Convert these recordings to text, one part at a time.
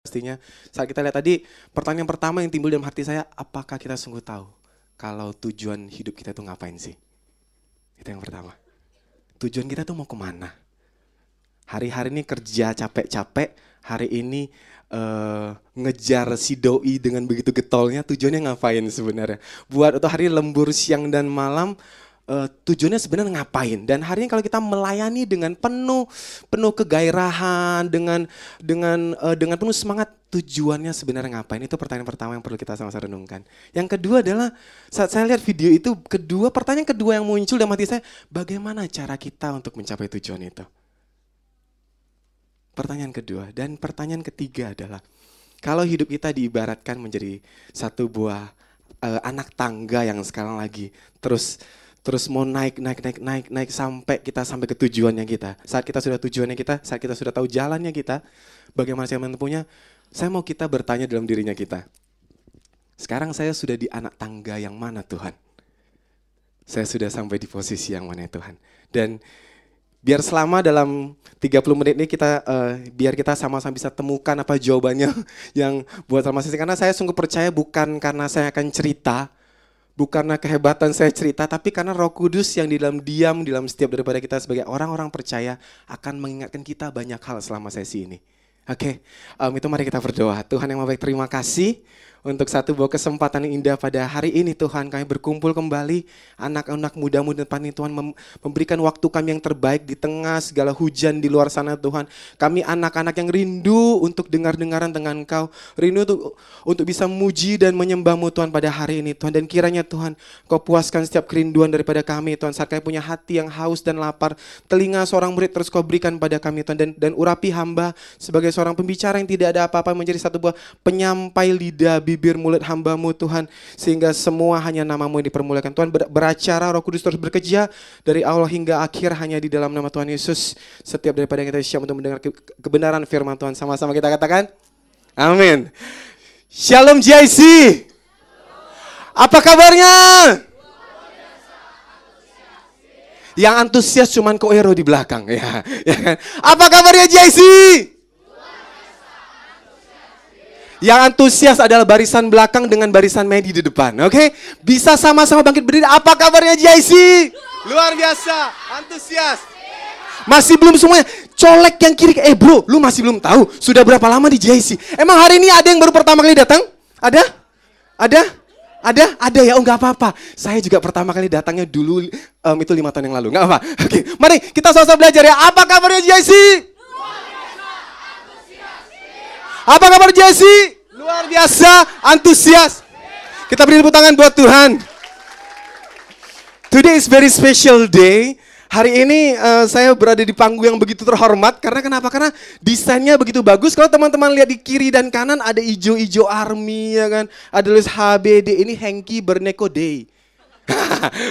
Pastinya saat kita lihat tadi, pertanyaan pertama yang timbul dalam hati saya, apakah kita sungguh tahu kalau tujuan hidup kita itu ngapain sih? Itu yang pertama. Tujuan kita tuh mau kemana? Hari-hari ini kerja capek-capek, hari ini ngejar si doi dengan begitu getolnya, tujuannya ngapain sebenarnya? Buat atau hari lembur siang dan malam, tujuannya sebenarnya ngapain? Dan hari ini kalau kita melayani dengan penuh kegairahan, dengan penuh semangat, tujuannya sebenarnya ngapain? Itu pertanyaan pertama yang perlu kita sama-sama renungkan. Yang kedua adalah saat saya lihat video itu, pertanyaan kedua yang muncul dalam hati saya, bagaimana cara kita untuk mencapai tujuan itu? Pertanyaan kedua. Dan pertanyaan ketiga adalah, kalau hidup kita diibaratkan menjadi satu buah anak tangga yang sekarang lagi terus mau naik sampai kita sampai ke tujuannya kita. Saat kita sudah tujuannya kita, saat kita sudah tahu jalannya kita, bagaimana cara menempuhnya, saya mau kita bertanya dalam dirinya kita. Sekarang saya sudah di anak tangga yang mana Tuhan? Saya sudah sampai di posisi yang mana Tuhan? Dan biar selama dalam 30 menit ini biar kita sama-sama bisa temukan apa jawabannya yang buat sama saya. Karena saya sungguh percaya bukan karena saya akan cerita, bukan karena kehebatan saya cerita, tapi karena Roh Kudus yang di dalam setiap daripada kita sebagai orang-orang percaya akan mengingatkan kita banyak hal selama sesi ini. Oke, itu mari kita berdoa. Tuhan yang Maha Baik, terima kasih untuk satu buah kesempatan yang indah pada hari ini Tuhan. Kami berkumpul kembali, anak-anak muda-mu depan ini Tuhan, memberikan waktu kami yang terbaik di tengah segala hujan di luar sana Tuhan. Kami anak-anak yang rindu untuk dengar-dengaran dengan Engkau, rindu untuk bisa memuji dan menyembah-Mu Tuhan pada hari ini Tuhan. Dan kiranya Tuhan Kau puaskan setiap kerinduan daripada kami Tuhan. Saat kami punya hati yang haus dan lapar, telinga seorang murid terus Kau berikan pada kami Tuhan. Dan urapi hamba sebagai seorang pembicara yang tidak ada apa-apa, menjadi satu buah penyampai lidah bibir mulut hamba-Mu Tuhan, sehingga semua hanya nama-Mu yang dipermuliakan Tuhan. Beracara Roh Kudus terus bekerja dari awal hingga akhir hanya di dalam nama Tuhan Yesus. Setiap daripada kita siap untuk mendengar kebenaran firman Tuhan, sama-sama kita katakan amin. Shalom JIC, apa kabarnya? Yang antusias cuman Koero di belakang ya, kan? Apa kabarnya JIC? Yang antusias adalah barisan belakang dengan barisan Medi di depan, oke? Bisa sama-sama bangkit berdiri. Apa kabarnya JIC? Luar biasa, antusias. Masih belum semuanya. Colek yang kiri, bro, lu masih belum tahu sudah berapa lama di JIC? Emang hari ini ada yang baru pertama kali datang? Ada? Ada ya, oh nggak apa-apa. Saya juga pertama kali datangnya dulu, itu 5 tahun yang lalu, nggak apa. Oke, mari kita sama-sama belajar ya. Apa kabarnya JIC? Apa kabar Jesse? Luar biasa, antusias. Kita beri tepuk tangan buat Tuhan. Today is very special day. Hari ini saya berada di panggung yang begitu terhormat. Karena kenapa? Karena desainnya begitu bagus. Kalau teman-teman lihat di kiri dan kanan ada ijo-ijo army ya kan. Ada tulis HBD, ini Hengki Berneko Day.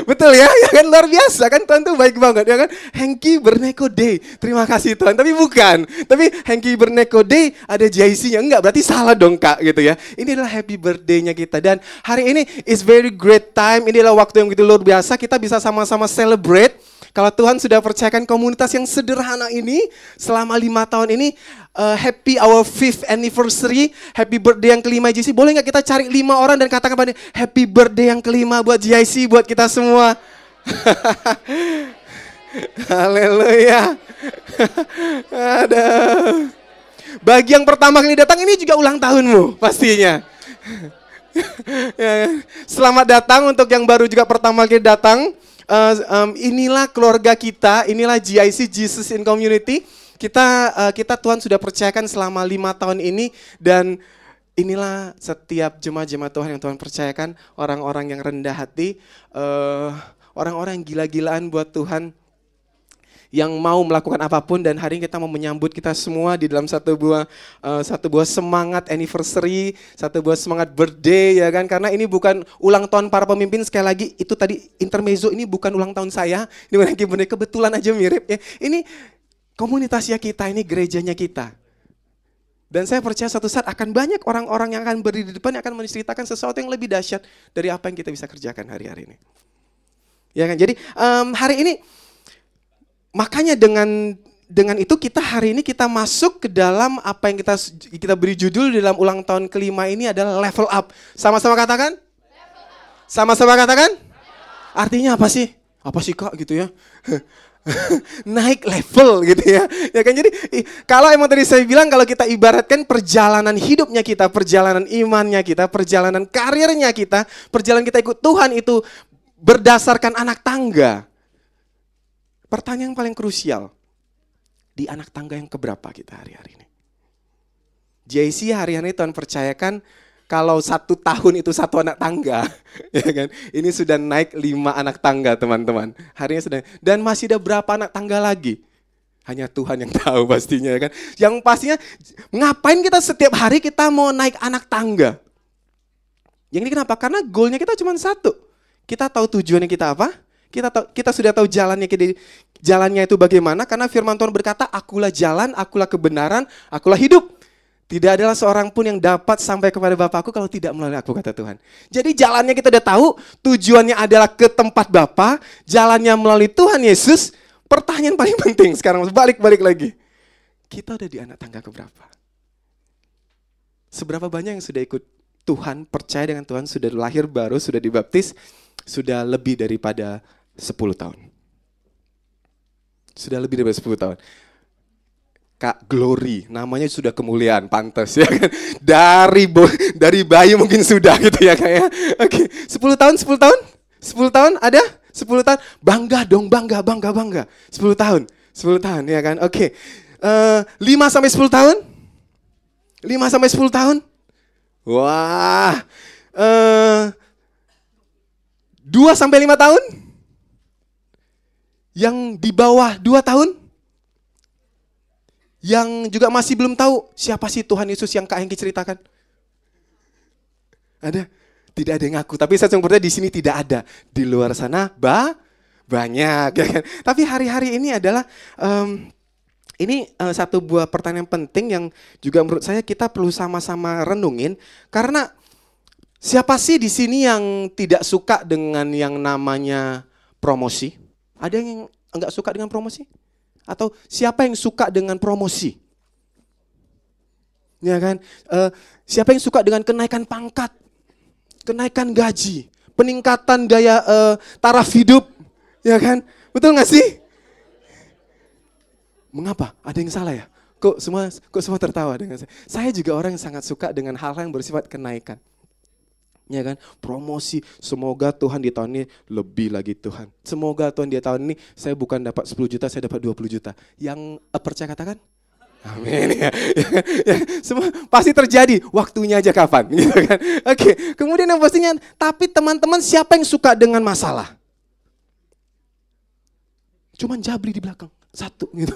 Betul ya kan, luar biasa kan, Tuhan tuh baik banget ya kan. Hengki Berneko Day, terima kasih Tuhan. Tapi bukan, tapi Hengki Berneko Day ada JIC-nya, enggak, berarti salah dong Kak gitu ya. Ini adalah happy birthday-nya kita. Dan hari ini is very great time. Ini adalah waktu yang begitu luar biasa. Kita bisa sama-sama celebrate kalau Tuhan sudah percayakan komunitas yang sederhana ini selama 5 tahun ini. Happy our 5th anniversary, happy birthday yang kelima JIC. Boleh nggak kita cari 5 orang dan katakan pada happy birthday yang kelima buat JIC, buat kita semua. Haleluya. Ada. Bagi yang pertama kali datang, ini juga ulang tahunmu pastinya. Selamat datang untuk yang baru juga pertama kali datang. Inilah keluarga kita, inilah JIC, Jesus in Community. Kita Tuhan sudah percayakan selama 5 tahun ini, dan inilah setiap jemaat-jemaat Tuhan yang Tuhan percayakan, orang-orang yang rendah hati, orang-orang yang gila-gilaan buat Tuhan, yang mau melakukan apapun. Dan hari ini kita mau menyambut kita semua di dalam satu buah semangat anniversary, satu buah semangat birthday ya kan. Karena ini bukan ulang tahun para pemimpin, sekali lagi itu tadi intermezzo, ini bukan ulang tahun saya, ini bukan kebetulan aja mirip ya. Ini komunitasnya kita, ini gerejanya kita. Dan saya percaya suatu saat akan banyak orang-orang yang akan berdiri di depan yang akan menceritakan sesuatu yang lebih dahsyat dari apa yang kita bisa kerjakan hari-hari ini. Ya kan? Jadi hari ini makanya dengan dengan itu kita hari ini kita masuk ke dalam apa yang kita beri judul di dalam ulang tahun kelima ini adalah level up. Sama-sama katakan? Sama-sama katakan? Artinya apa sih? Apa sih Kak gitu ya? Naik level gitu ya. Ya kan, jadi kalau emang tadi saya bilang kalau kita ibaratkan perjalanan hidupnya kita, perjalanan imannya kita, perjalanan karirnya kita, perjalanan kita ikut Tuhan itu berdasarkan anak tangga. Pertanyaan yang paling krusial, di anak tangga yang keberapa kita hari-hari ini? JC hari-hari Tuhan percayakan kalau 1 tahun itu 1 anak tangga, ya kan? Ini sudah naik 5 anak tangga, teman-teman. Harinya sudah, dan masih ada berapa anak tangga lagi? Hanya Tuhan yang tahu pastinya, ya kan? Yang pastinya, ngapain kita setiap hari kita mau naik anak tangga? Yang ini kenapa? Karena goalnya kita cuma 1. Kita tahu tujuannya kita apa? Kita sudah tahu jalannya itu bagaimana? Karena firman Tuhan berkata, akulah jalan, akulah kebenaran, akulah hidup. Tidak adalah seorang pun yang dapat sampai kepada Bapakku kalau tidak melalui aku, kata Tuhan. Jadi jalannya kita udah tahu, tujuannya adalah ke tempat Bapa, jalannya melalui Tuhan Yesus. Pertanyaan paling penting sekarang, balik lagi. Kita udah di anak tangga keberapa? Seberapa banyak yang sudah ikut Tuhan, percaya dengan Tuhan, sudah lahir baru, sudah dibaptis, sudah lebih daripada 10 tahun. Sudah lebih daripada 10 tahun. Kak Glory, namanya sudah kemuliaan, pantas ya kan. Dari bayi mungkin sudah gitu ya Kak ya. Oke, 10 tahun? 10 tahun ada? 10 tahun? Bangga dong, bangga. 10 tahun ya kan. Oke. 5 sampai 10 tahun? 5 sampai 10 tahun? Wah. 2 sampai 5 tahun? Yang di bawah 2 tahun? Yang juga masih belum tahu siapa sih Tuhan Yesus yang Kak Hengki ceritakan? Ada? Tidak ada yang ngaku. Tapi saya berkata di sini tidak ada. Di luar sana banyak. Ya kan? Tapi hari-hari ini adalah satu buah pertanyaan penting yang juga menurut saya kita perlu sama-sama renungin. Karena siapa sih di sini yang tidak suka dengan yang namanya promosi? Ada yang enggak suka dengan promosi? Atau siapa yang suka dengan promosi? Ya kan? Siapa yang suka dengan kenaikan pangkat, kenaikan gaji, peningkatan gaya taraf hidup? Ya kan? Betul nggak sih? Mengapa? Ada yang salah ya? Kok semua tertawa dengan saya? Saya juga orang yang sangat suka dengan hal-hal yang bersifat kenaikan. Ya kan, promosi, semoga Tuhan di tahun ini lebih lagi Tuhan. Semoga Tuhan di tahun ini saya bukan dapat 10 juta, saya dapat 20 juta. Yang percaya katakan? Amin ya. Semua pasti terjadi, waktunya aja kapan gitu kan. Oke, kemudian yang pastinya, tapi teman-teman siapa yang suka dengan masalah? Cuman Jabri di belakang. 1 gitu.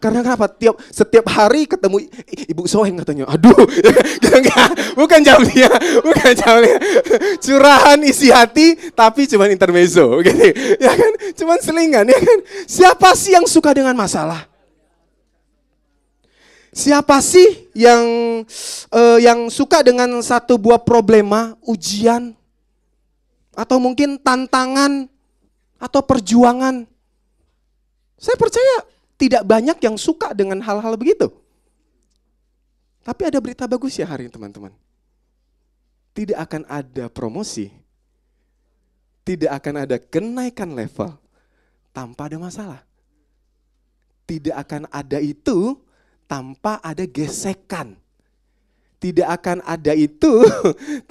Karena kenapa? Setiap hari ketemu Ibu Soeng katanya. Aduh, bukan Jabri ya. Curahan isi hati tapi cuman intermezzo gitu. Ya kan? Cuman selingan ya kan. Siapa sih yang suka dengan masalah? Siapa sih yang suka dengan satu buah problema, ujian, atau mungkin tantangan atau perjuangan? Saya percaya tidak banyak yang suka dengan hal-hal begitu. Tapi ada berita bagus ya hari ini teman-teman. Tidak akan ada promosi. Tidak akan ada kenaikan level tanpa ada masalah. Tidak akan ada itu tanpa ada gesekan. Tidak akan ada itu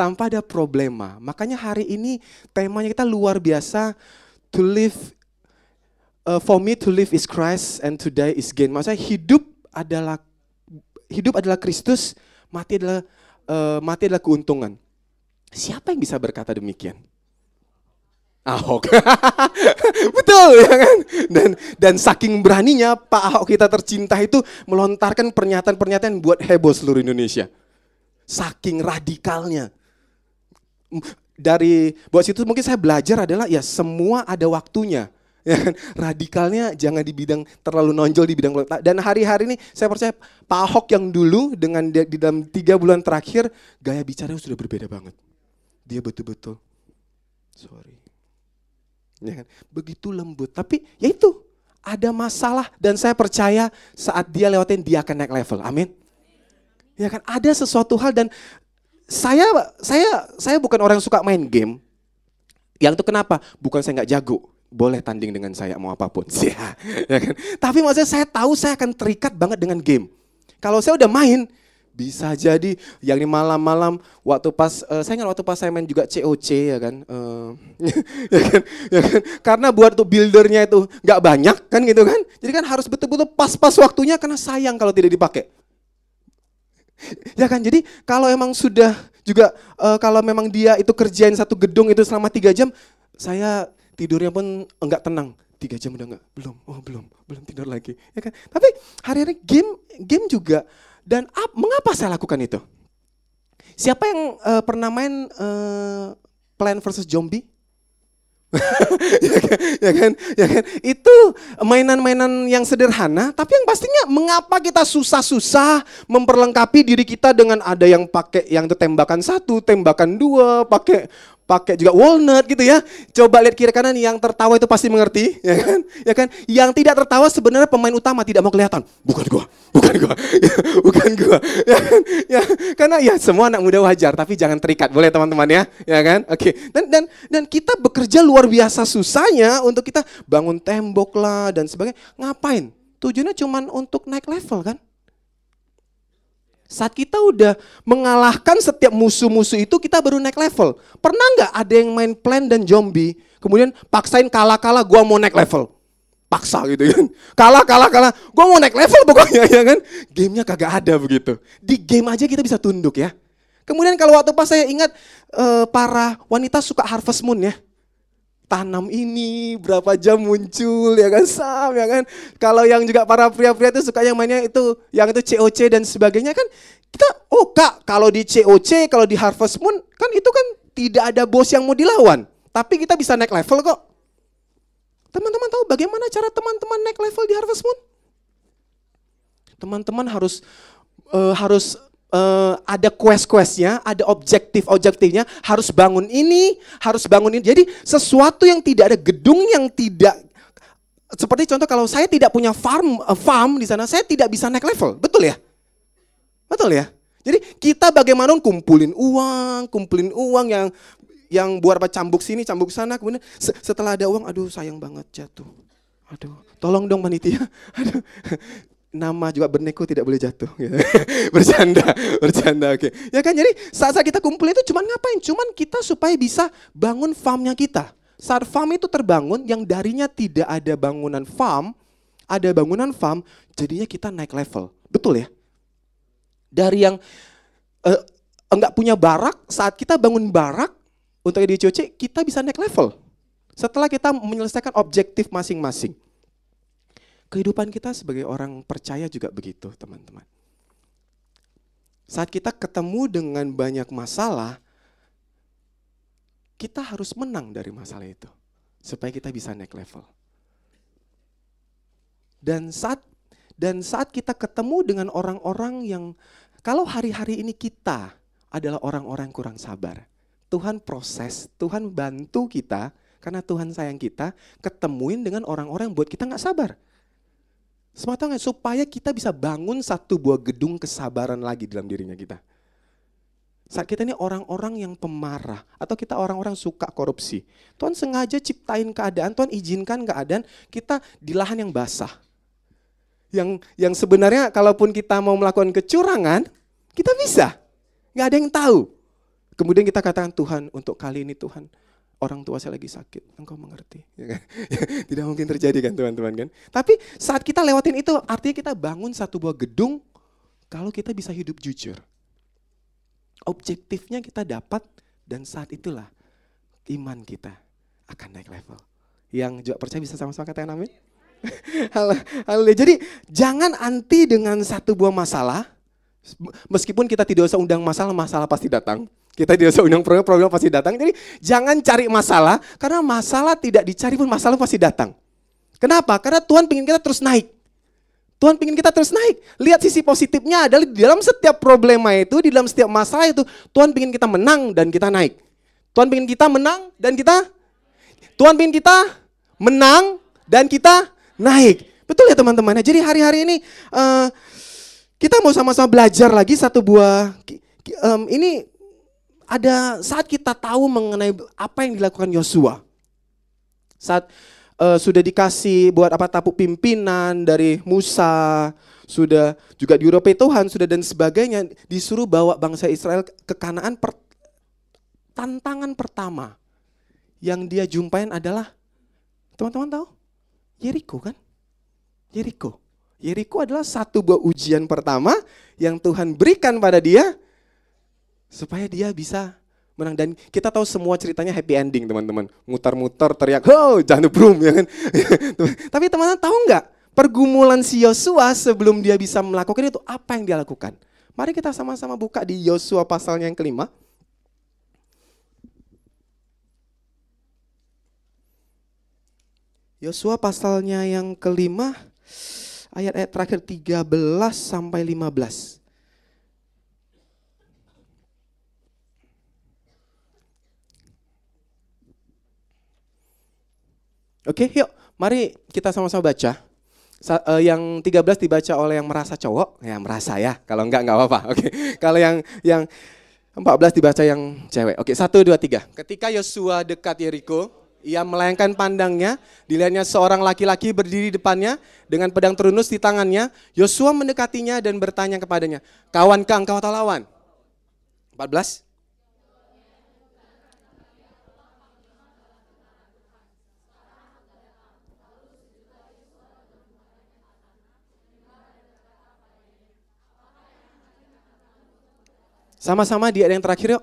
tanpa ada problema. Makanya hari ini temanya kita luar biasa. For me to live is Christ and to die is gain. Maksudnya hidup adalah Kristus, mati adalah keuntungan. Siapa yang bisa berkata demikian? Ahok. Betul ya kan? Dan saking beraninya Pak Ahok kita tercinta itu melontarkan pernyataan-pernyataan buat heboh seluruh Indonesia. Saking radikalnya. Buat situ mungkin saya belajar adalah ya semua ada waktunya. Ya kan? Radikalnya jangan terlalu nonjol di bidang. Dan hari-hari ini saya percaya Pak Ahok yang dulu dengan di dalam 3 bulan terakhir gaya bicaranya sudah berbeda banget. Dia betul-betul ya kan? Begitu lembut. Tapi ya itu ada masalah dan saya percaya saat dia lewatin dia akan naik level. Amin. Ya kan, ada sesuatu hal dan saya bukan orang yang suka main game. Yang itu kenapa? Bukan saya nggak jago. Boleh tanding dengan saya mau apapun. Ya kan? Tapi maksudnya saya tahu saya akan terikat banget dengan game. Kalau saya udah main, bisa jadi yang di malam-malam waktu pas saya ingat waktu pas saya main juga COC ya kan, ya kan, karena buat tuh buildernya itu nggak banyak kan gitu kan, jadi kan harus betul-betul pas-pas waktunya karena sayang kalau tidak dipakai, ya kan. Jadi kalau emang sudah juga kalau memang dia itu kerjain satu gedung itu selama 3 jam, saya tidurnya pun enggak tenang. 3 jam udah enggak, belum tidur lagi, ya kan. Tapi hari-hari game juga. Dan mengapa saya lakukan itu? Siapa yang pernah main Plant vs Zombie? ya kan? Itu mainan-mainan yang sederhana, tapi yang pastinya mengapa kita susah-susah memperlengkapi diri kita dengan ada yang pakai yang itu tembakan 1, tembakan 2, pakai juga walnut gitu ya. Coba lihat kiri kanan, yang tertawa itu pasti mengerti, ya kan? Ya kan? Yang tidak tertawa sebenarnya pemain utama, tidak mau kelihatan. Bukan gua. Ya kan? Ya, karena ya semua anak muda wajar, tapi jangan terikat, boleh teman-teman ya? Ya kan? Oke. Dan kita bekerja luar biasa susahnya untuk kita bangun tembok lah dan sebagainya. Ngapain? Tujuannya cuma untuk naik level kan? Saat kita udah mengalahkan setiap musuh-musuh itu, kita baru naik level. Pernah nggak ada yang main Plant dan Zombie, kemudian paksain kalah, gua mau naik level. Paksa gitu kan. Kalah, gua mau naik level pokoknya ya kan. Gamenya kagak ada begitu. Di game aja kita bisa tunduk ya. Kemudian kalau waktu pas saya ingat para wanita suka Harvest Moon ya. Tanam ini berapa jam muncul ya kan, Sam ya kan. Kalau yang juga para pria-pria itu suka yang mainnya itu, yang itu COC dan sebagainya kan. Kita, oh Kak, kalau di COC, kalau di Harvest Moon kan itu kan tidak ada bos yang mau dilawan. Tapi kita bisa naik level kok. Teman-teman tahu bagaimana cara teman-teman naik level di Harvest Moon? Teman-teman harus ada quest-questnya, ada objektifnya, harus bangun ini. Jadi sesuatu yang tidak ada, gedung yang tidak, seperti contoh kalau saya tidak punya farm di sana, saya tidak bisa naik level, betul ya? Betul ya? Jadi kita bagaimana kumpulin uang yang buat apa, cambuk sini, cambuk sana, kemudian setelah ada uang, aduh sayang banget jatuh. Aduh, tolong dong panitia. Aduh. Nama juga berneko tidak boleh jatuh. Bercanda, oke. Ya kan, jadi saat kita kumpul itu cuman ngapain? Cuman kita supaya bisa bangun farmnya kita. Saat farm itu terbangun, yang darinya tidak ada bangunan farm, ada bangunan farm, jadinya kita naik level. Betul ya? Dari yang enggak punya barak, saat kita bangun barak untuk di COC, kita bisa naik level. Setelah kita menyelesaikan objektif masing-masing. Kehidupan kita sebagai orang percaya juga begitu, teman-teman. Saat kita ketemu dengan banyak masalah, kita harus menang dari masalah itu, supaya kita bisa naik level. Dan saat kita ketemu dengan orang-orang yang, kalau hari-hari ini kita adalah orang-orang yang kurang sabar, Tuhan proses, Tuhan bantu kita, karena Tuhan sayang kita, ketemuin dengan orang-orang yang buat kita gak sabar. Semata supaya kita bisa bangun satu buah gedung kesabaran lagi dalam dirinya kita. Saat kita ini orang-orang yang pemarah, atau kita orang-orang suka korupsi, Tuhan sengaja ciptain keadaan, Tuhan izinkan keadaan kita di lahan yang basah. Yang sebenarnya kalaupun kita mau melakukan kecurangan, kita bisa. Gak ada yang tahu. Kemudian kita katakan, Tuhan untuk kali ini Tuhan, orang tua saya lagi sakit, Engkau mengerti. Ya kan? Tidak mungkin terjadi kan teman-teman kan. Tapi saat kita lewatin itu, artinya kita bangun satu buah gedung, kalau kita bisa hidup jujur. Objektifnya kita dapat, dan saat itulah iman kita akan naik level. Yang juga percaya bisa sama-sama katakan amin. Haleluya. Jadi jangan anti dengan satu buah masalah, meskipun kita tidak usah undang masalah pasti datang. Kita tidak usah undang problem pasti datang. Jadi jangan cari masalah, karena masalah tidak dicari pun masalah pasti datang. Kenapa? Karena Tuhan ingin kita terus naik. Tuhan ingin kita terus naik. Lihat sisi positifnya adalah di dalam setiap problema itu, di dalam setiap masalah itu, Tuhan ingin kita menang dan kita naik. Tuhan ingin kita menang dan kita menang dan kita naik. Betul ya teman-teman. Jadi hari-hari ini kita mau sama-sama belajar lagi satu buah. Ini ada saat kita tahu mengenai apa yang dilakukan Yosua. Saat sudah dikasih buat apa tapu pimpinan dari Musa, sudah juga diurapi Tuhan, sudah dan sebagainya, disuruh bawa bangsa Israel ke Kanaan. Tantangan pertama yang dia jumpain adalah, teman-teman tahu? Yeriko kan? Yeriko. Yeriko adalah satu buah ujian pertama yang Tuhan berikan pada dia supaya dia bisa menang. Dan kita tahu semua ceritanya happy ending teman-teman. Muter-muter teriak, "Oh, jangan brum," ya kan? Tapi teman-teman tahu nggak pergumulan si Yosua sebelum dia bisa melakukan itu, apa yang dia lakukan? Mari kita sama-sama buka di Yosua pasalnya yang kelima. Yosua pasalnya yang kelima, ayat-ayat terakhir 13 sampai 15. Oke, yuk mari kita sama-sama baca. Yang 13 dibaca oleh yang merasa cowok, ya merasa ya. Kalau enggak apa-apa. Oke. Kalau yang 14 dibaca yang cewek. Oke, 1, 2, 3. Ketika Yosua dekat Yeriko, ia melayangkan pandangnya, dilihatnya seorang laki-laki berdiri depannya dengan pedang terunus di tangannya. Yosua mendekatinya dan bertanya kepadanya, "Kawankah engkau atau lawan?" 14. Sama-sama di ayat yang terakhir yuk.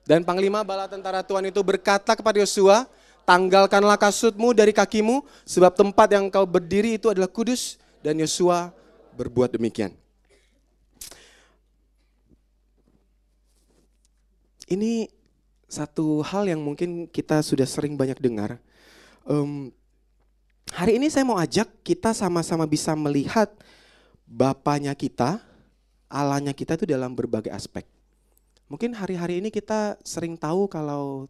Dan panglima bala tentara Tuhan itu berkata kepada Yosua, "Tanggalkanlah kasutmu dari kakimu, sebab tempat yang kau berdiri itu adalah kudus." Dan Yosua berbuat demikian. Ini satu hal yang mungkin kita sudah sering banyak dengar. Hari ini saya mau ajak kita sama-sama bisa melihat Bapanya kita, Allahnya kita itu dalam berbagai aspek. Mungkin hari-hari ini kita sering tahu kalau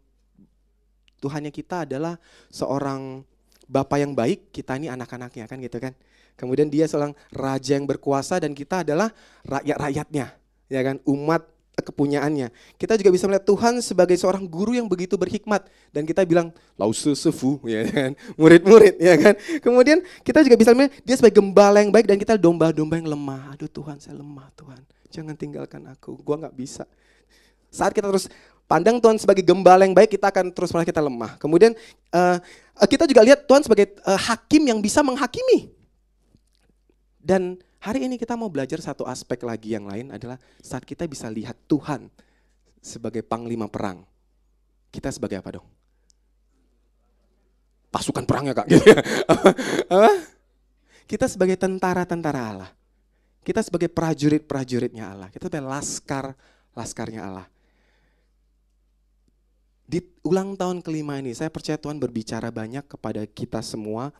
Tuhannya kita adalah seorang Bapa yang baik, kita ini anak-anaknya kan gitu kan. Kemudian dia seorang raja yang berkuasa dan kita adalah rakyat-rakyatnya, ya kan, umat kepunyaannya. Kita juga bisa melihat Tuhan sebagai seorang guru yang begitu berhikmat dan kita bilang lause sefu, ya kan, murid-murid, ya kan. Kemudian kita juga bisa melihat dia sebagai gembala yang baik dan kita domba-domba yang lemah. Aduh Tuhan, saya lemah Tuhan, jangan tinggalkan aku, gua nggak bisa. Saat kita terus pandang Tuhan sebagai gembala yang baik, kita akan terus malah kita lemah. Kemudian kita juga lihat Tuhan sebagai hakim yang bisa menghakimi. Dan hari ini kita mau belajar satu aspek lagi yang lain adalah saat kita bisa lihat Tuhan sebagai panglima perang. Kita sebagai apa dong? Pasukan perangnya Kak. Kita sebagai tentara-tentara Allah. Kita sebagai prajurit-prajuritnya Allah. Kita sebagai laskarnya Allah. Di ulang tahun kelima ini, saya percaya Tuhan berbicara banyak kepada kita semua.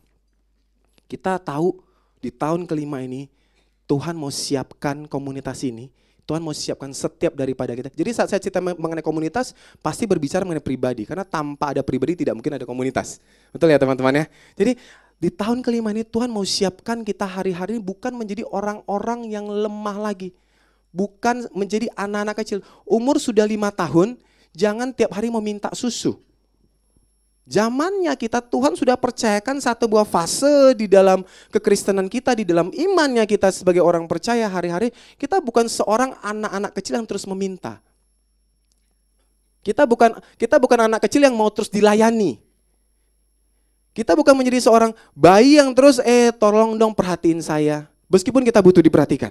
Kita tahu di tahun kelima ini, Tuhan mau siapkan komunitas ini. Tuhan mau siapkan setiap daripada kita. Jadi saat saya cerita mengenai komunitas, pasti berbicara mengenai pribadi. Karena tanpa ada pribadi tidak mungkin ada komunitas. Betul ya teman-teman ya? Jadi di tahun kelima ini Tuhan mau siapkan kita hari-hari ini bukan menjadi orang-orang yang lemah lagi. Bukan menjadi anak-anak kecil. Umur sudah 5 tahun, jangan tiap hari mau minta susu. Zamannya kita Tuhan sudah percayakan satu buah fase di dalam kekristenan kita, di dalam imannya kita sebagai orang percaya hari-hari. Kita bukan seorang anak-anak kecil yang terus meminta. Kita bukan anak kecil yang mau terus dilayani. Kita bukan menjadi seorang bayi yang terus tolong dong perhatiin saya. Meskipun kita butuh diperhatikan.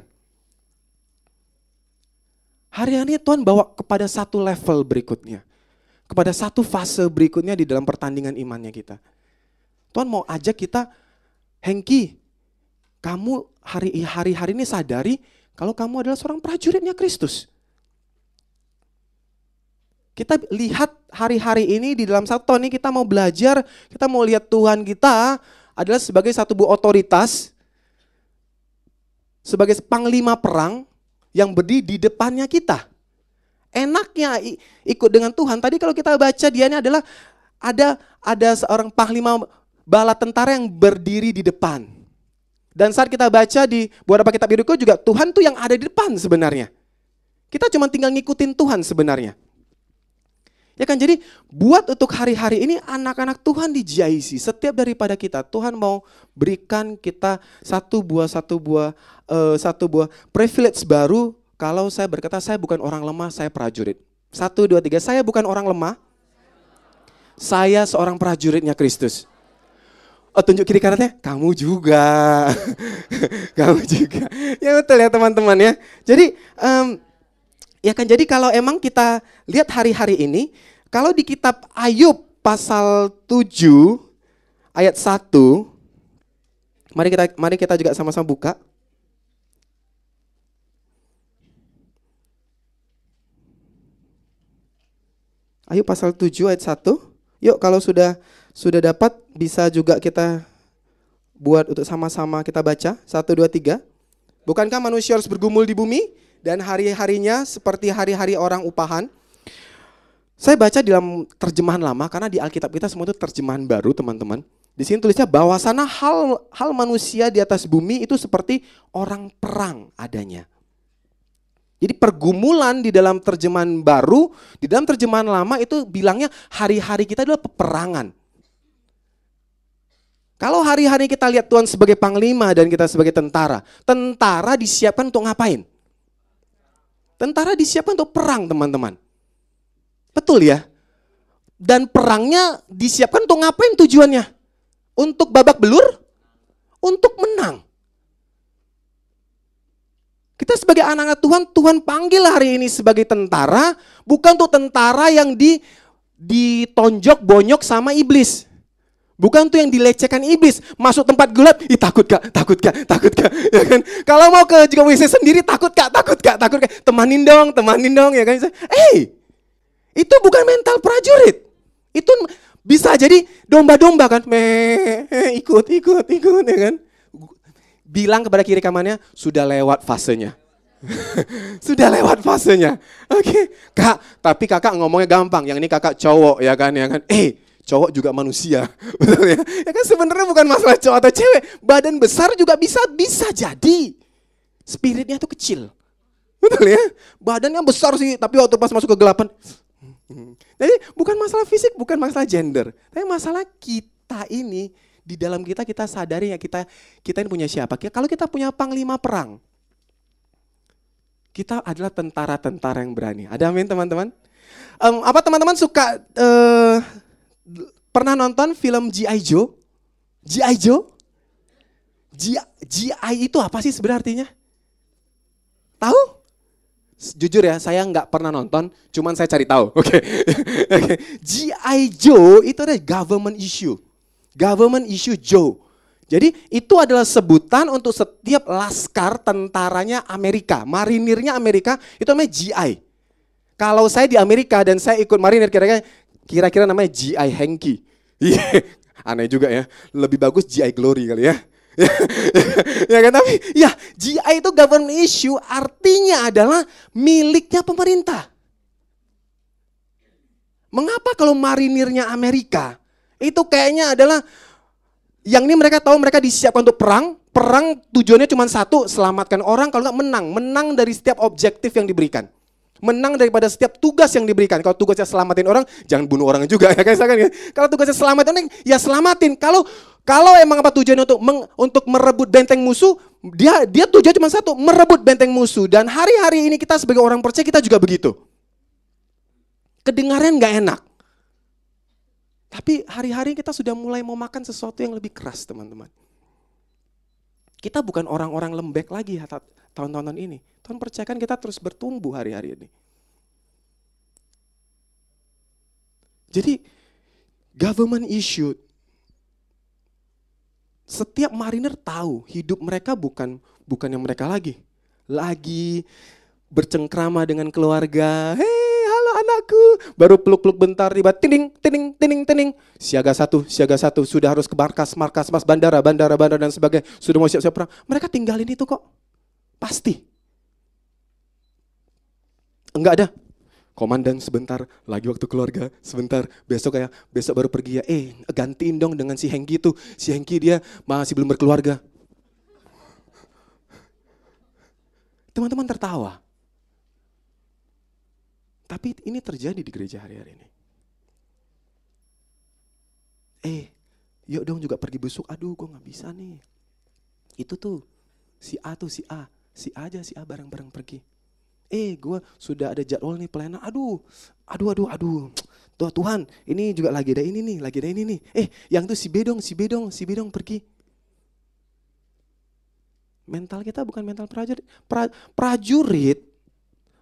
Hari-hari Tuhan bawa kepada satu level berikutnya. Kepada satu fase berikutnya di dalam pertandingan imannya kita. Tuhan mau ajak kita, Hengki, kamu hari-hari ini sadari kalau kamu adalah seorang prajuritnya Kristus. Kita lihat hari-hari ini di dalam satu tahun ini kita mau belajar, kita mau lihat Tuhan kita adalah sebagai satu buah otoritas, sebagai panglima perang, yang berdiri di depannya kita. Enaknya ikut dengan Tuhan. Tadi kalau kita baca dia ini adalah ada seorang panglima bala tentara yang berdiri di depan. Dan saat kita baca di beberapa kitab Yeriko juga, Tuhan tuh yang ada di depan sebenarnya. Kita cuma tinggal ngikutin Tuhan sebenarnya. Ya kan, jadi buat untuk hari-hari ini anak-anak Tuhan di GIC, setiap daripada kita, Tuhan mau berikan kita satu buah privilege baru. Kalau saya berkata, saya bukan orang lemah, saya prajurit. 1, 2, 3, saya bukan orang lemah, saya seorang prajuritnya Kristus. Tunjuk kiri kanannya, kamu juga. Kamu juga. Ya betul ya teman-teman ya. Jadi, ya kan, jadi kalau emang kita lihat hari-hari ini, kalau di kitab Ayub pasal 7 ayat 1, mari kita juga sama-sama buka. Ayub pasal 7 ayat 1. Yuk kalau sudah dapat bisa juga kita buat untuk sama-sama kita baca. 1, 2, 3. Bukankah manusia harus bergumul di bumi dan hari-harinya seperti hari-hari orang upahan? Saya baca di dalam terjemahan lama karena di Alkitab kita semua itu terjemahan baru teman-teman. Di sini tulisnya bahwasana hal manusia di atas bumi itu seperti orang perang adanya. Jadi pergumulan di dalam terjemahan baru, di dalam terjemahan lama itu bilangnya hari-hari kita adalah peperangan. Kalau hari-hari kita lihat Tuhan sebagai panglima dan kita sebagai tentara, tentara disiapkan untuk ngapain? Tentara disiapkan untuk perang teman-teman. Betul ya? Dan perangnya disiapkan untuk ngapain tujuannya? Untuk babak belur? Untuk menang. Kita sebagai anak-anak Tuhan, Tuhan panggil hari ini sebagai tentara, bukan untuk tentara yang ditonjok bonyok sama iblis. Bukan tuh yang dilecehkan iblis, masuk tempat gelap, takut kak. Ya kan? Kalau mau ke juga WC sendiri, takut kak. Temanin dong, ya kan? Itu bukan mental prajurit. Itu bisa jadi domba-domba kan, ikut ya kan? Bilang kepada kiri kamarnya, sudah lewat fasenya. Sudah lewat fasenya. Oke, kak, tapi kakak ngomongnya gampang. Yang ini kakak cowok ya kan? Cowok juga manusia. Betul ya? Ya kan sebenarnya bukan masalah cowok atau cewek. Badan besar juga bisa jadi. Spiritnya tuh kecil. Betul ya? Badannya besar sih, tapi waktu pas masuk kegelapan. Jadi bukan masalah fisik, bukan masalah gender. Tapi masalah kita ini, di dalam kita sadari ya kita ini punya siapa. Kalau kita punya panglima perang, kita adalah tentara-tentara yang berani. Ada amin teman-teman? Apa teman-teman suka pernah nonton film G.I. Joe? G.I. Joe? G.I. itu apa sih sebenarnya artinya? Tahu? Jujur ya, saya nggak pernah nonton, cuman saya cari tahu. Oke. G.I. Joe itu adalah government issue. Government issue Joe. Jadi itu adalah sebutan untuk setiap laskar tentaranya Amerika, marinirnya Amerika, itu namanya GI. Kalau saya di Amerika dan saya ikut marinir, kira-kira namanya GI Hanky. Aneh juga ya, lebih bagus GI Glory kali ya. Ya kan, tapi ya GI itu government issue, artinya adalah miliknya pemerintah. Mengapa kalau marinirnya Amerika itu kayaknya adalah yang ini mereka tahu mereka disiapkan untuk perang tujuannya cuma satu, selamatkan orang, kalau nggak menang dari setiap objektif yang diberikan. Menang daripada setiap tugas yang diberikan. Kalau tugasnya selamatin orang, jangan bunuh orang juga ya kan? Kalau tugasnya selamatin orang, ya selamatin. Kalau emang apa tujuannya untuk merebut benteng musuh, dia tujuan cuma satu, merebut benteng musuh. Dan hari-hari ini kita sebagai orang percaya kita juga begitu. Kedengaran nggak enak. Tapi hari-hari kita sudah mulai mau makan sesuatu yang lebih keras, teman-teman. Kita bukan orang-orang lembek lagi tahun-tahun ini. Tuhan percayakan kita terus bertumbuh hari-hari ini. Jadi government issue. Setiap mariner tahu hidup mereka bukan yang mereka lagi bercengkrama dengan keluarga. Hei, halo anakku, baru peluk-peluk bentar tiba tining. Siaga satu, sudah harus ke markas, bandara dan sebagainya. Sudah mau siap-siap perang. Mereka tinggalin itu kok. Pasti. Enggak ada. Komandan sebentar, lagi waktu keluarga, sebentar, besok baru pergi ya. Gantiin dong dengan si Hengki tuh. Si Hengki dia masih belum berkeluarga. Teman-teman tertawa. Tapi ini terjadi di gereja hari-hari ini. Yuk dong juga pergi besok. Aduh, gue gak bisa nih. Itu tuh, si A aja si A bareng-bareng pergi. Gue sudah ada jadwal nih pelayanan. Aduh. Tuhan, ini juga lagi ada ini nih. Yang tuh si B dong pergi. Mental kita bukan mental prajurit. Prajurit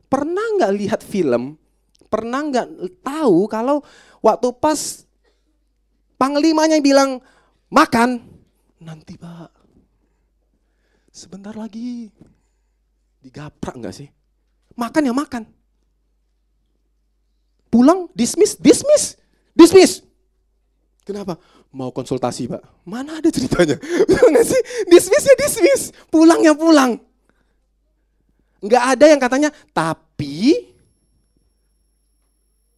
pernah nggak lihat film? Pernah nggak tahu kalau waktu pas panglimanya bilang makan, nanti Pak, sebentar lagi, digaprak nggak sih? Makan ya makan. Pulang, dismiss. Kenapa? Mau konsultasi Pak. Mana ada ceritanya? Betul sih? Dismiss ya dismiss. Pulang ya pulang. Nggak ada yang katanya, tapi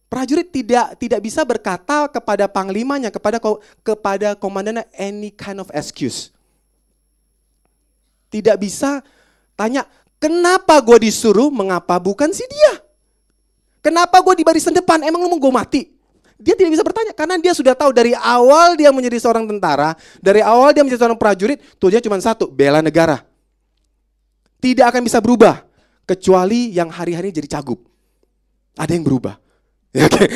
prajurit tidak bisa berkata kepada panglimanya, kepada komandannya any kind of excuse. Tidak bisa tanya, kenapa gue disuruh, mengapa bukan si dia? Kenapa gue di barisan depan, emang lu mau gue mati? Dia tidak bisa bertanya, karena dia sudah tahu dari awal dia menjadi seorang tentara, dari awal dia menjadi seorang prajurit, tujuannya cuma satu, bela negara. Tidak akan bisa berubah, kecuali yang hari-hari jadi cagup. Ada yang berubah. Oke,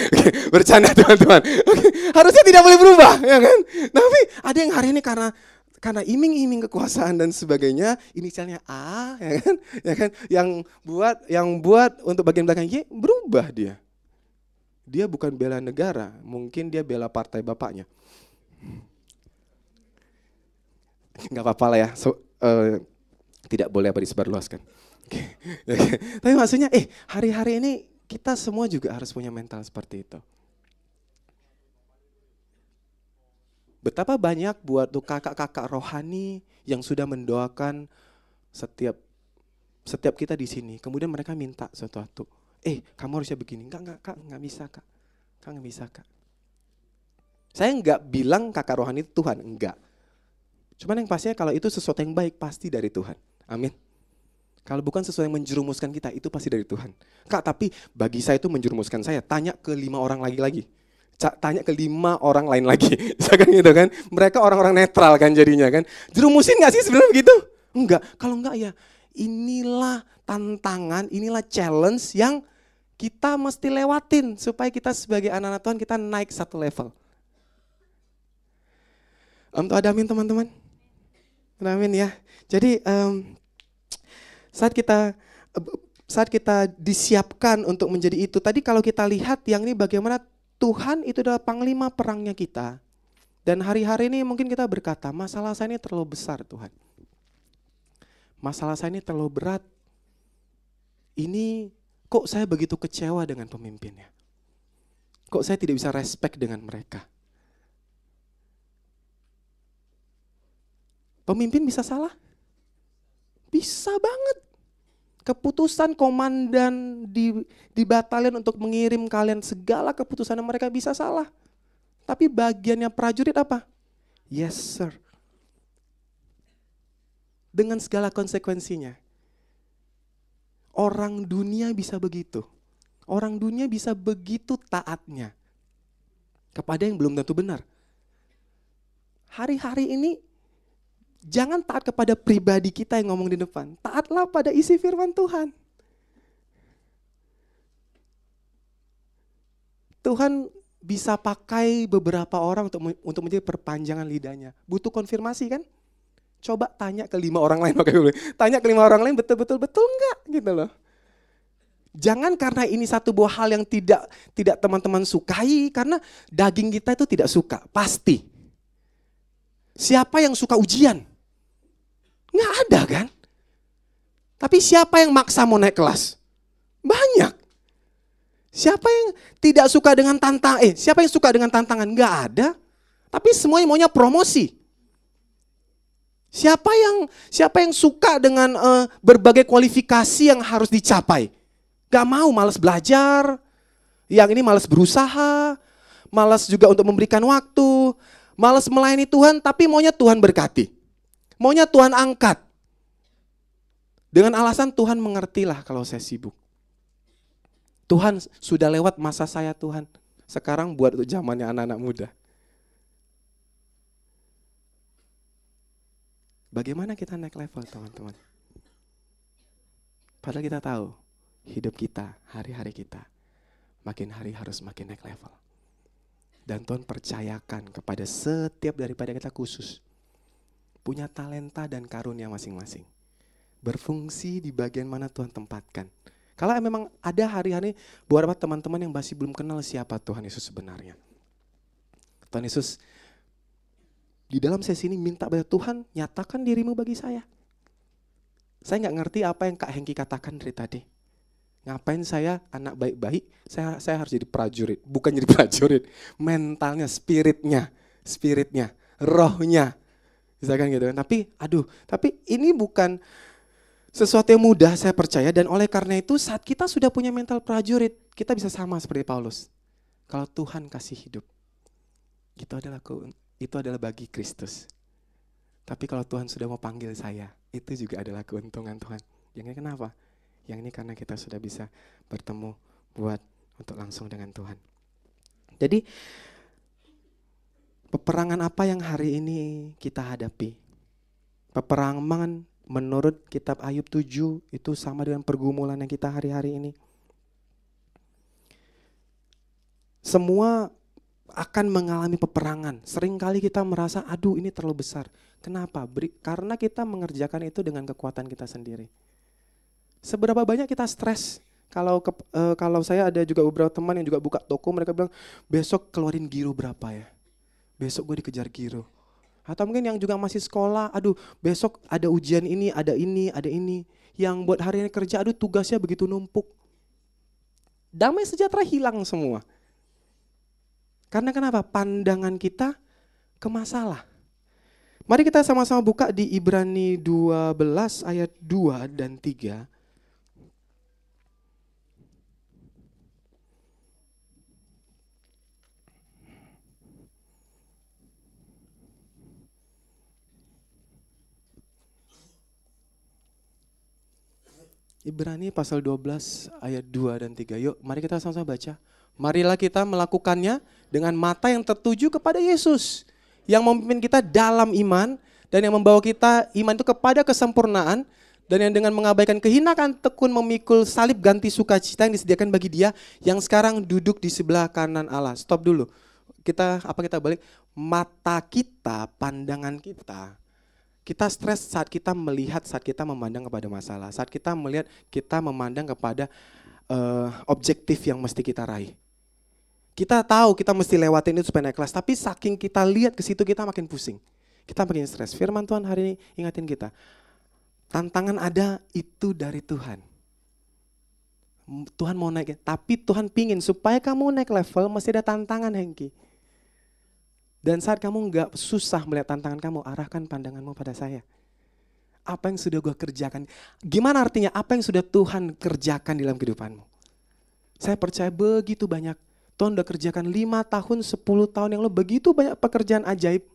bercanda teman-teman. Harusnya tidak boleh berubah, ya kan? Tapi ada yang hari ini karena iming-iming kekuasaan dan sebagainya, inisialnya A, ya kan, yang buat untuk bagian belakang Y berubah dia. Dia bukan bela negara, mungkin dia bela partai bapaknya. Nggak apa-apa lah ya, tidak boleh disebarluaskan. Tapi maksudnya, hari-hari ini kita semua juga harus punya mental seperti itu. Betapa banyak buat tuh kakak-kakak rohani yang sudah mendoakan setiap kita di sini. Kemudian mereka minta sesuatu. Kamu harusnya begini. Enggak, Kak, enggak bisa, Kak. Kak, enggak bisa, Kak. Saya enggak bilang kakak rohani itu Tuhan, enggak. Cuman yang pastinya kalau itu sesuatu yang baik, pasti dari Tuhan. Amin. Kalau bukan sesuatu yang menjerumuskan kita, itu pasti dari Tuhan. Kak, tapi bagi saya itu menjerumuskan saya. Tanya ke 5 orang lagi. Tanya ke 5 orang lain lagi. Kan gitu kan. Mereka orang-orang netral kan jadinya kan. Jerumusin gak sih sebenarnya begitu? Enggak. Kalau enggak ya inilah tantangan, inilah challenge yang kita mesti lewatin supaya kita sebagai anak-anak Tuhan kita naik satu level. Untuk ada amin teman-teman? Amin ya. Jadi saat kita disiapkan untuk menjadi itu, tadi kalau kita lihat yang ini bagaimana Tuhan itu adalah panglima perangnya kita. Dan hari-hari ini mungkin kita berkata, masalah saya ini terlalu besar Tuhan. Masalah saya ini terlalu berat. Ini kok saya begitu kecewa dengan pemimpinnya. Kok saya tidak bisa respect dengan mereka. Pemimpin bisa salah? Bisa banget. Keputusan komandan di batalion untuk mengirim kalian, segala keputusan mereka bisa salah. Tapi bagiannya prajurit apa? Yes sir. Dengan segala konsekuensinya. Orang dunia bisa begitu. Orang dunia bisa begitu taatnya. Kepada yang belum tentu benar. Hari-hari ini jangan taat kepada pribadi kita yang ngomong di depan. Taatlah pada isi firman Tuhan. Tuhan bisa pakai beberapa orang untuk menjadi perpanjangan lidahnya. Butuh konfirmasi kan? Coba tanya ke 5 orang lain. Tanya ke 5 orang lain betul enggak gitu loh. Jangan karena ini satu buah hal yang tidak teman-teman sukai. Karena daging kita itu tidak suka. Pasti. Siapa yang suka ujian? Nggak ada kan? Tapi siapa yang maksa mau naik kelas? Banyak. Siapa yang tidak suka dengan siapa yang suka dengan tantangan? Nggak ada. Tapi semuanya maunya promosi. Siapa yang suka dengan berbagai kualifikasi yang harus dicapai? Nggak mau, malas belajar. Yang ini malas berusaha, malas juga untuk memberikan waktu, malas melayani Tuhan, tapi maunya Tuhan berkati. Maunya Tuhan angkat. Dengan alasan Tuhan mengertilah kalau saya sibuk. Tuhan sudah lewat masa saya Tuhan. Sekarang buat untuk zamannya anak-anak muda. Bagaimana kita naik level teman-teman? Padahal kita tahu hidup kita, hari-hari kita makin hari harus makin naik level. Dan Tuhan percayakan kepada setiap daripada kita khusus punya talenta dan karunia masing-masing. Berfungsi di bagian mana Tuhan tempatkan. Kalau memang ada hari-hari buat teman-teman yang masih belum kenal siapa Tuhan Yesus sebenarnya. Tuhan Yesus di dalam sesi ini minta pada Tuhan, nyatakan dirimu bagi saya. Saya nggak ngerti apa yang Kak Hengki katakan dari tadi. Ngapain saya anak baik-baik, saya harus jadi prajurit. Bukan jadi prajurit, mentalnya, spiritnya, rohnya. Misalkan gitu kan. Tapi ini bukan sesuatu yang mudah, saya percaya. Dan oleh karena itu saat kita sudah punya mental prajurit, kita bisa sama seperti Paulus. Kalau Tuhan kasih hidup, itu adalah bagi Kristus. Tapi kalau Tuhan sudah mau panggil saya, itu juga adalah keuntungan Tuhan. Yang ini kenapa? Yang ini karena kita sudah bisa bertemu untuk langsung dengan Tuhan. Jadi peperangan apa yang hari ini kita hadapi? Peperangan menurut kitab Ayub 7 itu sama dengan pergumulan yang kita hari-hari ini. Semua akan mengalami peperangan. Seringkali kita merasa, aduh ini terlalu besar. Kenapa? Karena kita mengerjakan itu dengan kekuatan kita sendiri. Seberapa banyak kita stres? Kalau saya ada juga beberapa teman yang juga buka toko, mereka bilang, besok keluarin giro berapa ya? Besok gue dikejar giro. Atau mungkin yang juga masih sekolah, aduh besok ada ujian ini, ada ini. Yang buat hari ini kerja, aduh tugasnya begitu numpuk. Damai sejahtera hilang semua. Karena kenapa? Pandangan kita ke masalah. Mari kita sama-sama buka di Ibrani 12 ayat 2 dan 3. Ibrani pasal 12 ayat 2 dan 3. Yuk, mari kita sama-sama baca. Marilah kita melakukannya dengan mata yang tertuju kepada Yesus, yang memimpin kita dalam iman dan yang membawa kita iman itu kepada kesempurnaan, dan yang dengan mengabaikan kehinaan tekun memikul salib ganti sukacita yang disediakan bagi Dia yang sekarang duduk di sebelah kanan Allah. Stop dulu. Kita balik? Mata kita, pandangan kita. Kita stres saat kita melihat, saat kita memandang kepada masalah, saat kita melihat, kita memandang kepada objektif yang mesti kita raih. Kita tahu kita mesti lewatin itu supaya naik kelas, tapi saking kita lihat ke situ kita makin pusing. Kita makin stres. Firman Tuhan hari ini ingatin kita. Tantangan ada itu dari Tuhan. Tuhan mau naik, tapi Tuhan pingin supaya kamu naik level mesti ada tantangan, Hengki. Dan saat kamu gak susah melihat tantangan kamu, arahkan pandanganmu pada saya. Apa yang sudah gue kerjakan? Gimana artinya apa yang sudah Tuhan kerjakan dalam kehidupanmu? Saya percaya begitu banyak. Tuhan udah kerjakan 5 tahun, 10 tahun yang lalu, begitu banyak pekerjaan ajaib.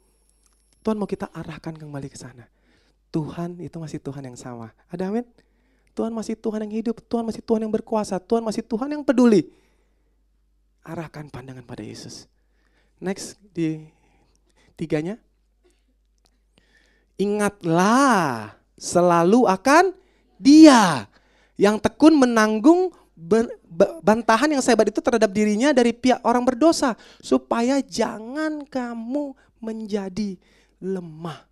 Tuhan mau kita arahkan kembali ke sana. Tuhan itu masih Tuhan yang sama. Ada amin? Tuhan masih Tuhan yang hidup, Tuhan masih Tuhan yang berkuasa, Tuhan masih Tuhan yang peduli. Arahkan pandangan pada Yesus. Next, di 3-nya. Ingatlah selalu akan Dia yang tekun menanggung bantahan yang sehebat itu terhadap dirinya dari pihak orang berdosa, supaya jangan kamu menjadi lemah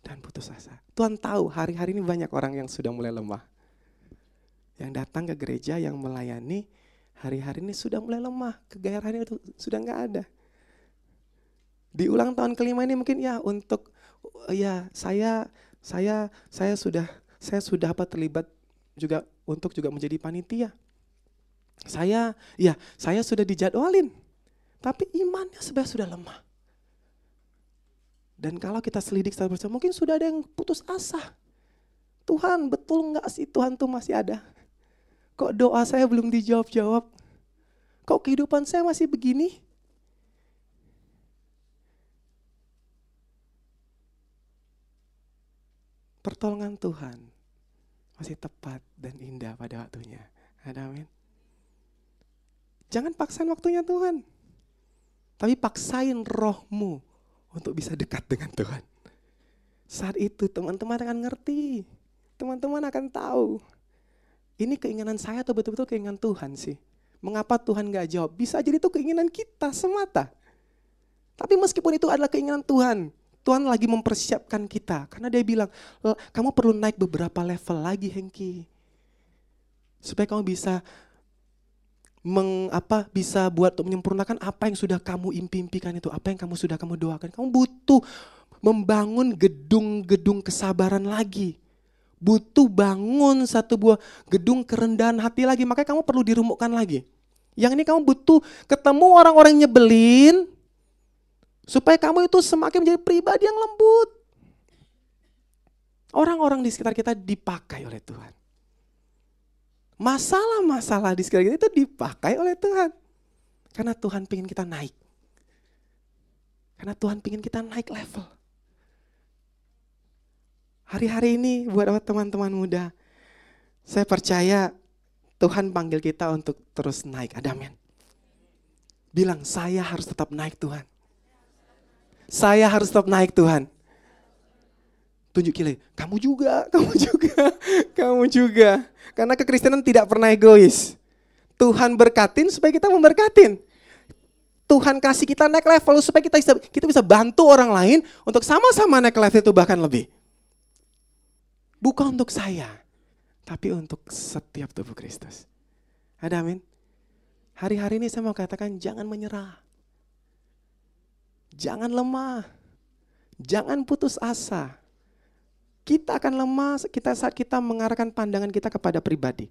dan putus asa. Tuhan tahu hari-hari ini banyak orang yang sudah mulai lemah. Yang datang ke gereja, yang melayani, hari-hari ini sudah mulai lemah. Kegairahannya itu sudah gak ada. Di ulang tahun kelima ini mungkin saya sudah terlibat juga untuk juga menjadi panitia. Saya sudah dijadwalin, tapi imannya sebenarnya sudah lemah. Dan kalau kita selidik secara bersama, mungkin sudah ada yang putus asa. Tuhan, betul nggak sih Tuhan tuh masih ada? Kok doa saya belum dijawab-jawab? Kok kehidupan saya masih begini? Pertolongan Tuhan masih tepat dan indah pada waktunya. Amin. Jangan paksain waktunya Tuhan. Tapi paksain rohmu untuk bisa dekat dengan Tuhan. Saat itu teman-teman akan ngerti. Teman-teman akan tahu. Ini keinginan saya atau betul-betul keinginan Tuhan sih? Mengapa Tuhan gak jawab? Bisa jadi itu keinginan kita semata. Tapi meskipun itu adalah keinginan Tuhan, Tuhan lagi mempersiapkan kita. Karena dia bilang, kamu perlu naik beberapa level lagi Hengki. Supaya kamu bisa bisa buat untuk menyempurnakan apa yang sudah kamu impikan itu, apa yang sudah kamu doakan. Kamu butuh membangun gedung-gedung kesabaran lagi. Butuh bangun satu buah gedung kerendahan hati lagi. Makanya kamu perlu dirumukkan lagi. Yang ini kamu butuh ketemu orang-orang yang nyebelin, supaya kamu itu semakin menjadi pribadi yang lembut. Orang-orang di sekitar kita dipakai oleh Tuhan. Masalah-masalah di sekitar kita itu dipakai oleh Tuhan. Karena Tuhan pengen kita naik. Karena Tuhan pengen kita naik level. Hari-hari ini buat teman-teman muda, saya percaya Tuhan panggil kita untuk terus naik. Ada amin. Bilang, saya harus tetap naik Tuhan. Saya harus tetap naik Tuhan. Tunjuk kiri, kamu juga. Kamu juga. Karena kekristenan tidak pernah egois. Tuhan berkatin supaya kita memberkatin. Tuhan kasih kita naik level supaya kita bisa bantu orang lain untuk sama-sama naik level itu bahkan lebih. Bukan untuk saya, tapi untuk setiap tubuh Kristus. Ada amin? Hari-hari ini saya mau katakan jangan menyerah. Jangan lemah. Jangan putus asa. Kita akan lemah saat kita mengarahkan pandangan kita kepada pribadi.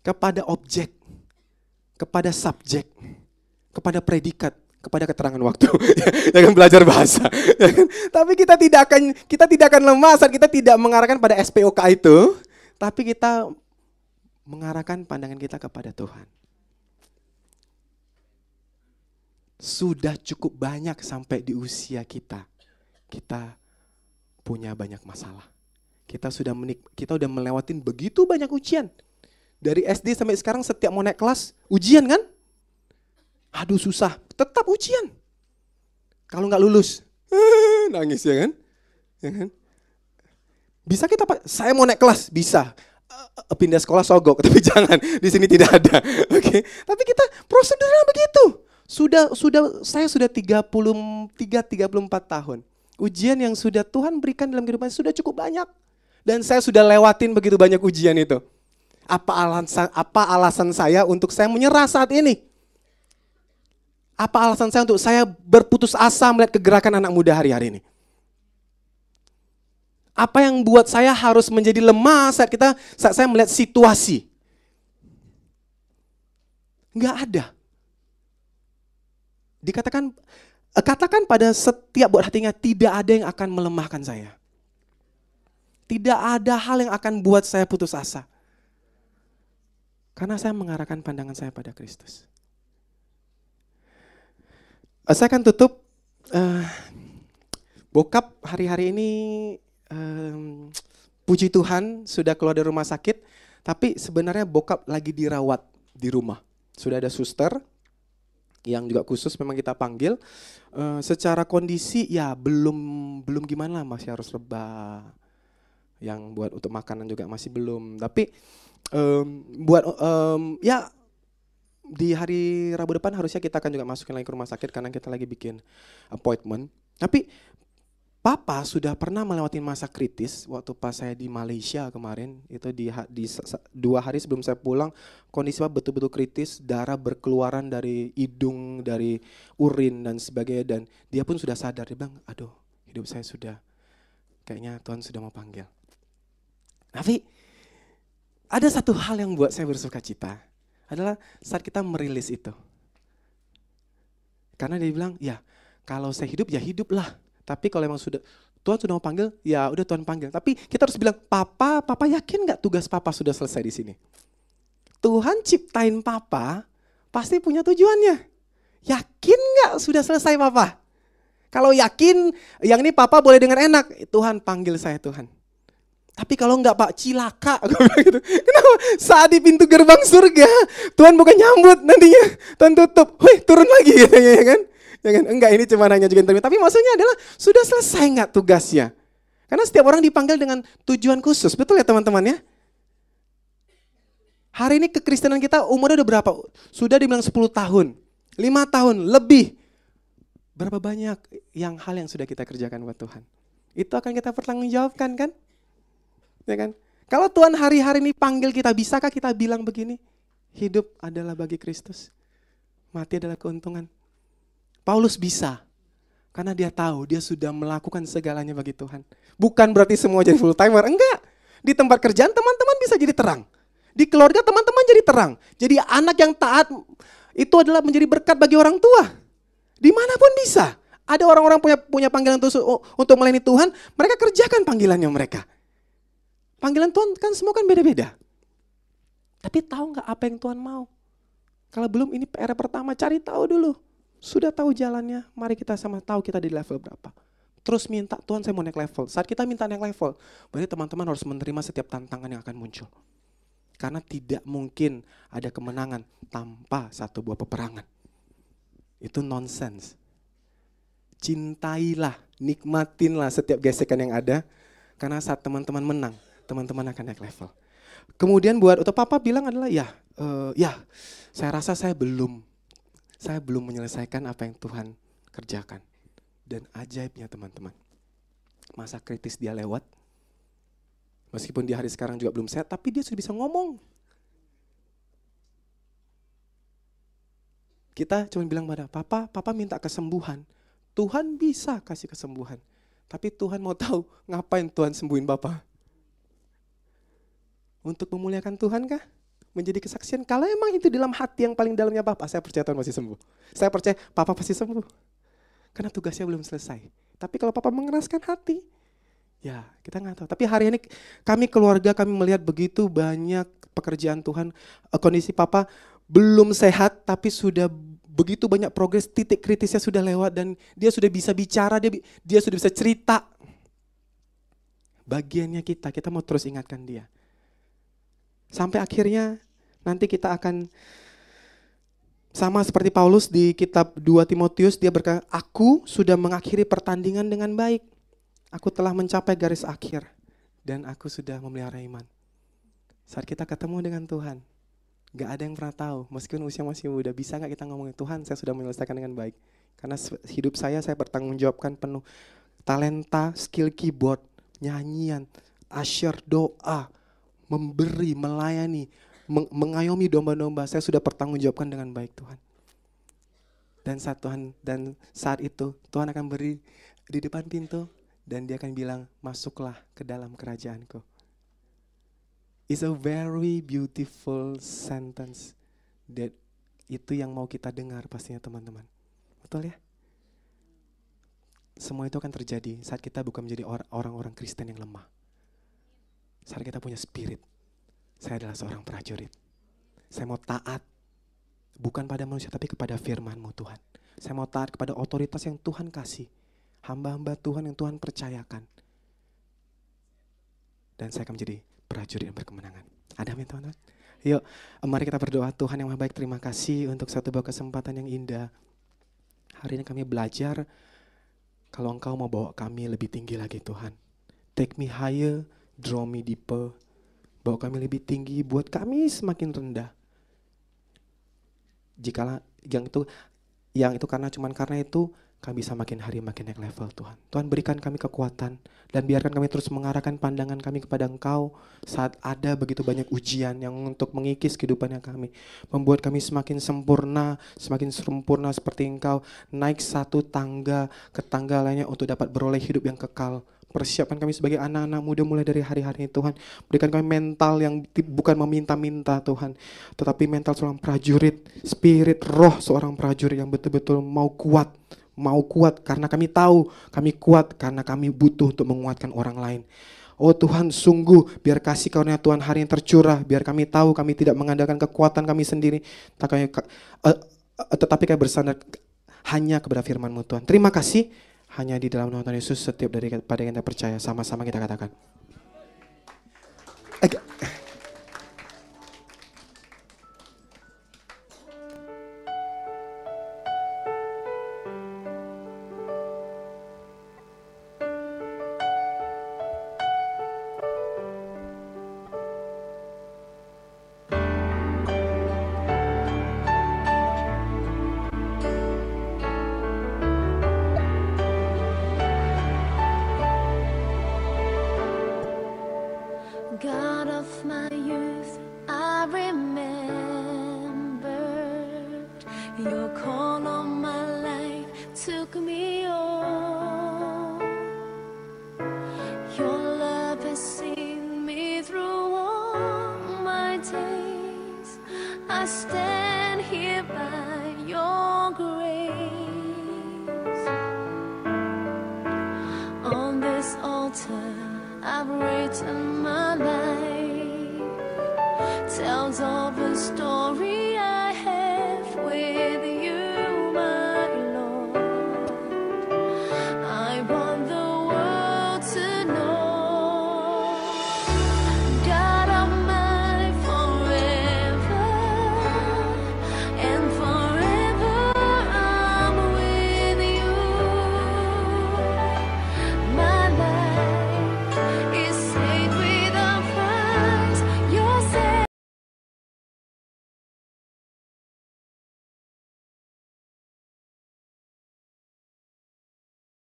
Kepada objek. Kepada subjek. Kepada predikat. Kepada keterangan waktu. Jangan belajar bahasa. Tapi kita tidak akan lemah saat kita tidak mengarahkan pada SPOK itu. Tapi kita mengarahkan pandangan kita kepada Tuhan. Sudah cukup banyak sampai di usia kita. Kita punya banyak masalah. Kita udah melewatin begitu banyak ujian. Dari SD sampai sekarang setiap mau naik kelas, ujian kan? Aduh susah, tetap ujian. Kalau nggak lulus, nangis ya kan? Bisa kita, saya mau naik kelas, bisa. Pindah sekolah sogok, tapi jangan, di sini tidak ada. Oke. Tapi kita prosedurnya begitu. Saya sudah 34 tahun. Ujian yang sudah Tuhan berikan dalam kehidupan sudah cukup banyak. Dan saya sudah lewatin begitu banyak ujian itu. Apa alasan saya untuk saya menyerah saat ini? Apa alasan saya untuk saya berputus asa melihat kegerakan anak muda hari-hari ini? Apa yang buat saya harus menjadi lemah saat saya melihat situasi? Enggak ada. Katakan pada setiap buat hatinya, tidak ada yang akan melemahkan saya. Tidak ada hal yang akan buat saya putus asa. Karena saya mengarahkan pandangan saya pada Kristus. Saya akan tutup. Bokap hari-hari ini, puji Tuhan sudah keluar dari rumah sakit. Tapi sebenarnya bokap lagi dirawat di rumah. Sudah ada suster yang juga khusus memang kita panggil. Secara kondisi ya belum gimana, masih harus rebah. Yang buat untuk makanan juga masih belum. Tapi ya di hari Rabu depan harusnya kita akan juga masukin lagi ke rumah sakit karena kita lagi bikin appointment. Tapi Papa sudah pernah melewati masa kritis waktu pas saya di Malaysia kemarin. Itu di 2 hari sebelum saya pulang, kondisi Papa betul-betul kritis, darah berkeluaran dari hidung, dari urin dan sebagainya. Dan dia pun sudah sadar, dia bilang, aduh hidup saya sudah, kayaknya Tuhan sudah mau panggil. Tapi ada satu hal yang buat saya bersuka cita, adalah saat kita merilis itu. Karena dia bilang, ya kalau saya hidup ya hiduplah. Tapi kalau memang Tuhan sudah mau panggil, ya udah Tuhan panggil. Tapi kita harus bilang, Papa yakin nggak tugas Papa sudah selesai di sini? Tuhan ciptain papa, pasti punya tujuannya. Yakin gak sudah selesai papa? Kalau yakin, yang ini papa boleh dengar enak. Tuhan panggil saya Tuhan. Tapi kalau enggak Pak, cilaka. Gitu. Kenapa? Saat di pintu gerbang surga, Tuhan bukan nyambut nantinya. Tuhan tutup, wih turun lagi katanya ya kan. Ya kan? Enggak, ini cuma hanya juga interview. Tapi maksudnya adalah, sudah selesai enggak tugasnya? Karena setiap orang dipanggil dengan tujuan khusus. Betul ya teman-teman ya? Hari ini kekristenan kita umurnya udah berapa? Sudah dibilang 10 tahun, 5 tahun, lebih. Berapa banyak hal yang sudah kita kerjakan buat Tuhan? Itu akan kita pertanggungjawabkan kan? Ya kan? Kalau Tuhan hari-hari ini panggil kita, bisakah kita bilang begini? Hidup adalah bagi Kristus, mati adalah keuntungan. Paulus bisa, karena dia tahu dia sudah melakukan segalanya bagi Tuhan. Bukan berarti semua jadi full timer, enggak. Di tempat kerjaan teman-teman bisa jadi terang. Di keluarga teman-teman jadi terang. Jadi anak yang taat itu adalah menjadi berkat bagi orang tua. Dimanapun bisa. Ada orang-orang punya panggilan untuk melayani Tuhan, mereka kerjakan panggilannya mereka. Panggilan Tuhan kan semua kan beda-beda. Tapi tahu nggak apa yang Tuhan mau? Kalau belum, ini PR pertama, cari tahu dulu. Sudah tahu jalannya, mari kita sama tahu kita di level berapa. Terus minta, Tuhan saya mau naik level. Saat kita minta naik level, berarti teman-teman harus menerima setiap tantangan yang akan muncul. Karena tidak mungkin ada kemenangan tanpa satu buah peperangan. Itu nonsense. Cintailah, nikmatinlah setiap gesekan yang ada. Karena saat teman-teman menang, teman-teman akan naik level. Kemudian untuk papa bilang adalah saya rasa saya belum menyelesaikan apa yang Tuhan kerjakan. Dan ajaibnya teman-teman, masa kritis dia lewat. Meskipun di hari sekarang juga belum sehat, tapi dia sudah bisa ngomong. Kita cuma bilang pada papa minta kesembuhan. Tuhan bisa kasih kesembuhan. Tapi Tuhan mau tahu ngapain Tuhan sembuhin Bapak. Untuk memuliakan Tuhan kah? Menjadi kesaksian. Kalau emang itu dalam hati yang paling dalamnya Bapak, saya percaya Tuhan pasti sembuh. Saya percaya Papa pasti sembuh. Karena tugasnya belum selesai. Tapi kalau Papa mengeraskan hati, ya, kita nggak tahu. Tapi hari ini kami keluarga, kami melihat begitu banyak pekerjaan Tuhan. Kondisi Papa belum sehat, tapi sudah begitu banyak progres, titik kritisnya sudah lewat dan dia sudah bisa bicara, dia sudah bisa cerita. Bagiannya kita mau terus ingatkan dia. Sampai akhirnya nanti kita akan sama seperti Paulus di kitab 2 Timotius, dia berkata, aku sudah mengakhiri pertandingan dengan baik. Aku telah mencapai garis akhir dan aku sudah memelihara iman. Saat kita ketemu dengan Tuhan, gak ada yang pernah tahu, meskipun usia masih muda, bisa gak kita ngomongin, Tuhan saya sudah menyelesaikan dengan baik. Karena hidup saya bertanggungjawabkan penuh. Talenta, skill keyboard, nyanyian, asyar, doa, memberi, melayani, mengayomi domba-domba, saya sudah pertanggungjawabkan dengan baik Tuhan. Dan saat itu Tuhan akan beri di depan pintu, dan dia akan bilang, masuklah ke dalam kerajaanku. It's a very beautiful sentence. Itu yang mau kita dengar pastinya teman-teman. Betul ya? Semua itu akan terjadi saat kita bukan menjadi orang-orang Kristen yang lemah. Saat kita punya spirit. Saya adalah seorang prajurit. Saya mau taat. Bukan pada manusia tapi kepada firman-Mu Tuhan. Saya mau taat kepada otoritas yang Tuhan kasih. Hamba-hamba Tuhan yang Tuhan percayakan. Dan saya akan menjadi prajurit yang berkemenangan. Ada amin teman-teman? Yuk, mari kita berdoa. Tuhan yang Maha Baik, terima kasih untuk satu buah kesempatan yang indah. Hari ini kami belajar kalau Engkau mau bawa kami lebih tinggi lagi Tuhan. Take me higher, draw me deeper. Bawa kami lebih tinggi, buat kami semakin rendah. Jikalau yang itu karena itu kami bisa makin hari makin naik level Tuhan. Tuhan berikan kami kekuatan dan biarkan kami terus mengarahkan pandangan kami kepada Engkau saat ada begitu banyak ujian yang untuk mengikis kehidupannya kami. Membuat kami semakin sempurna seperti Engkau. Naik satu tangga ke tangga lainnya untuk dapat beroleh hidup yang kekal. Persiapkan kami sebagai anak-anak muda mulai dari hari-hari ini Tuhan. Berikan kami mental yang bukan meminta-minta Tuhan. Tetapi mental seorang prajurit, spirit, roh seorang prajurit yang betul-betul mau kuat karena kami tahu kami kuat karena kami butuh untuk menguatkan orang lain. Oh Tuhan, sungguh biar kasih karunia Tuhan hari yang tercurah, biar kami tahu kami tidak mengandalkan kekuatan kami sendiri, tetapi kami bersandar hanya kepada firman-Mu Tuhan. Terima kasih, hanya di dalam nama Tuhan Yesus setiap daripada yang kita percaya, sama-sama kita katakan. God of my youth, I remembered your call on my life took me on. Your love has seen me through all my days. I stand here by your grace. On this altar I've written my life, tells of a story